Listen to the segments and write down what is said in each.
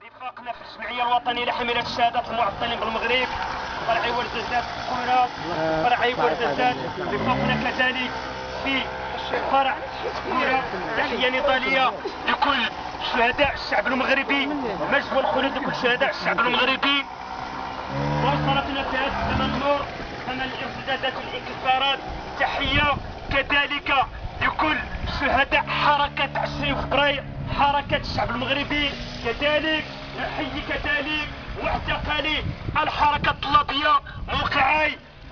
اتفاقنا في الجمعيه الوطنيه لحمايه الشهادات المعطلين بالمغرب فرع ورزازات كورة فرع ورزازات. اتفاقنا كذلك في فرع كورة تحيه نضاليه لكل شهداء الشعب المغربي، مجد والخلود لكل شهداء الشعب المغربي. وصلتنا في هذا الزمن النور زمن الارتدادات والانكسارات. تحيه كذلك لكل شهداء حركه 20 فبراير، حركه الشعب المغربي. كذلك نحيي كذلك معتقلي الحركه الطلابيه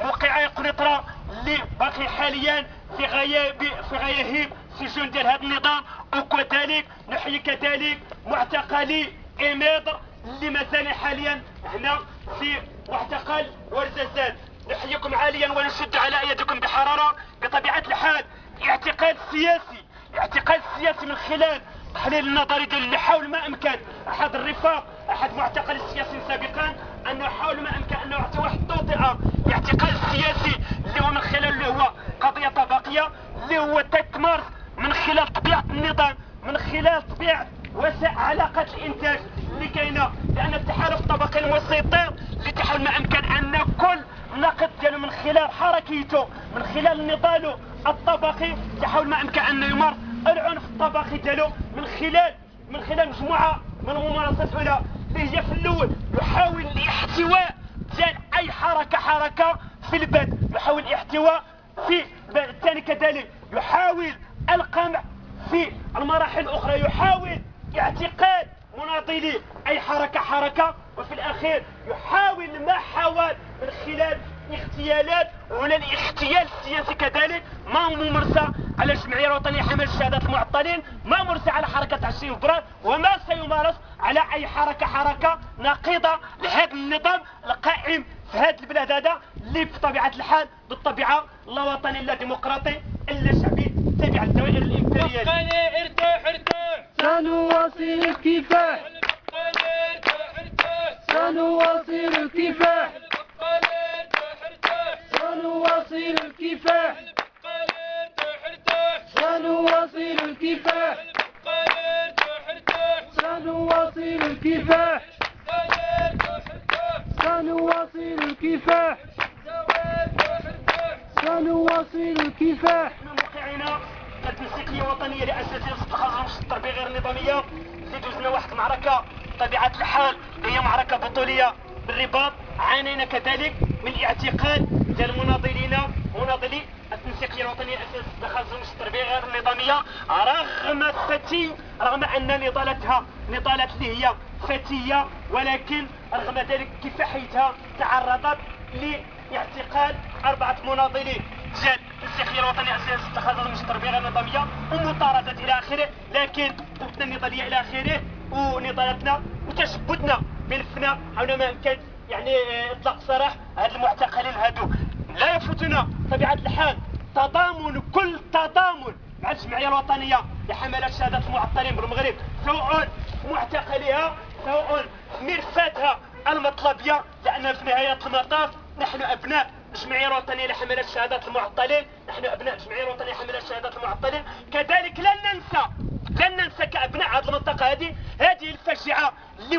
موقعي قنيطره اللي باقي حاليا في غياهب سجون ديال هذا النظام. وكذلك نحيي كذلك معتقلي إميدر اللي مازال حاليا هنا في معتقل ورزازات. نحييكم عاليا ونشد على ايديكم بحراره. بطبيعه الحال اعتقال سياسي من خلال تحليل النظري ديال اللي حاول ما امكن احد الرفاق احد معتقل السياسي سابقا انه حاول ما امكن انه يعطي واحد التوطئه اعتقال سياسي اللي هو من خلال اللي هو قضيه طبقيه اللي هو تتمارس من خلال طبيعه النظام، من خلال طبيعه وسائل علاقات الانتاج اللي كاينه، لان التحالف الطبقي المسيطر اللي تحاول ما امكن ان كل نقد ديالو من خلال حركيته من خلال نضاله الطبقي تحاول ما امكن انه يمارس العنف الطبقي ديالو من خلال مجموعه من الممارسات الاولى اللي هي في الاول يحاول الاحتواء ديال اي حركه في البلد، يحاول الاحتواء في الثاني كذلك يحاول القمع في المراحل الاخرى، يحاول اعتقال مناضلي اي حركه وفي الاخير يحاول ما حاول من خلال اغتيالات. وهنا الاغتيال السياسي كذلك ما ممارسه على الجمعيه الوطنيه لحمايه الشهادات المعطلين، ما ممارسه على حركه 20 فبراير، وما سيمارس على اي حركه نقيضه لهذا النظام القائم في هذا البلاد هذا اللي بطبيعه الحال بالطبيعه لا وطني لا ديمقراطي الا شعبي تابع للدوائر الامبرياليه. ارتاح سنواصل الكفاح سنواصل الكفاح سنواصل الكفاح سنواصل الكفاح سنواصل الكفاح سنواصل الكفاح سنواصل الكفاح. موقعنا التنسيقيه وطنيه لاساسيه التخرج التربيه غير النظاميه اللي دوزنا واحد المعركه بطبيعه الحال هي معركه بطوليه بالرباط. عانينا كذلك من الاعتقال ديال مناضلي التنسيقيه الوطنيه لاساس التخرج التربيه غير النظاميه رغم ان نضالات اللي هي فتيه، ولكن رغم ذلك كفاحيتها تعرضت لاعتقال 4 مناضلين ديال التنسيقيه الوطنيه اساس التخرج التربيه غير النظاميه ومطاردات الى اخره. لكن قوتنا النضاليه الى اخره ونضالاتنا وتشبثنا بلفنا حول ما امكن يعني اطلاق سراح هاد المعتقلين هادو. لا يفوتنا طبيعه الحال كل تضامن مع الجمعيه الوطنيه لحمايه الشهادات المعطلين بالمغرب، سواء معتقليها سواء ملفاتها المطلبيه، لان في نهايه المطاف نحن ابناء الجمعيه الوطنيه لحمايه الشهادات المعطلين، نحن ابناء الجمعيه الوطنيه لحمايه الشهادات المعطلين. كذلك لن ننسى كابناء هذه المنطقه هذه الفاجعه اللي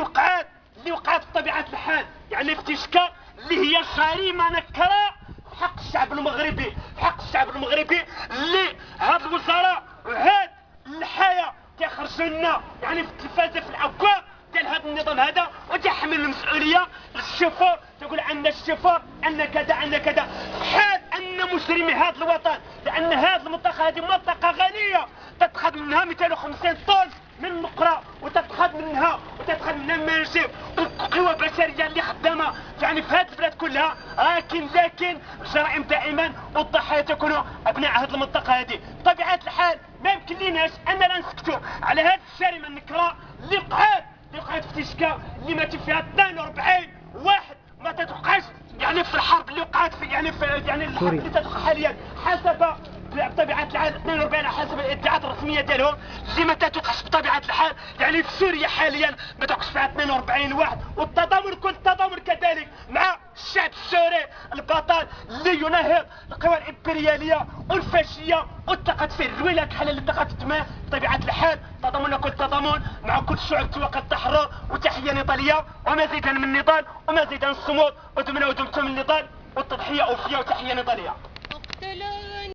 وقعت بطبيعه الحال يعني في تشكا اللي هي جريمه نكراء في حق الشعب المغربي اللي هاد الوزراء وهاد الحياه تخرجوا لنا يعني في التلفازه في الابواب ديال هذا النظام هذا وتحمل المسؤوليه للشوفور، تقول ان الشوفور ان كذا حال ان مجرمي هذا الوطن، لان هذه المنطقه هذه منطقه غنيه تتخذ منها 250 طن من النقره وتتخذ منها مناجم وقوى بشريه اللي خدامه يعني في هذه البلاد كلها. لكن الجرائم دائما والضحايا تكونوا ابناء هذه المنطقه هذه. بطبيعه الحال ما يمكن ليناش اننا نسكتوا على هذه الجريمه النكراء اللي وقعت في تشكا اللي مات فيها 42 واحد ما تتوقعش يعني في الحرب اللي وقعت في يعني الحرب اللي تتوقع حاليا حسب بطبيعه الحال 42 على حسب الادعاءات الرسميه ديالهم اللي ما توقعش بطبيعه الحال. يعني في سوريا حاليا ما توقعش فيها 42 واحد، والتضامن كل التضامن كذلك مع الشعب السوري البطل اللي يناهض القوى الامبرياليه والفاشيه والتقت فيه الرويلات بحال اللي التقت معاه. بطبيعه الحال تضامن كل التضامن مع كل الشعوب توقع التحرر. وتحيه نضاليه ومزيدا من النضال ومزيدا من الصمود. ودمنا ودمتم النضال والتضحيه اوفيه. وتحيه نضاليه.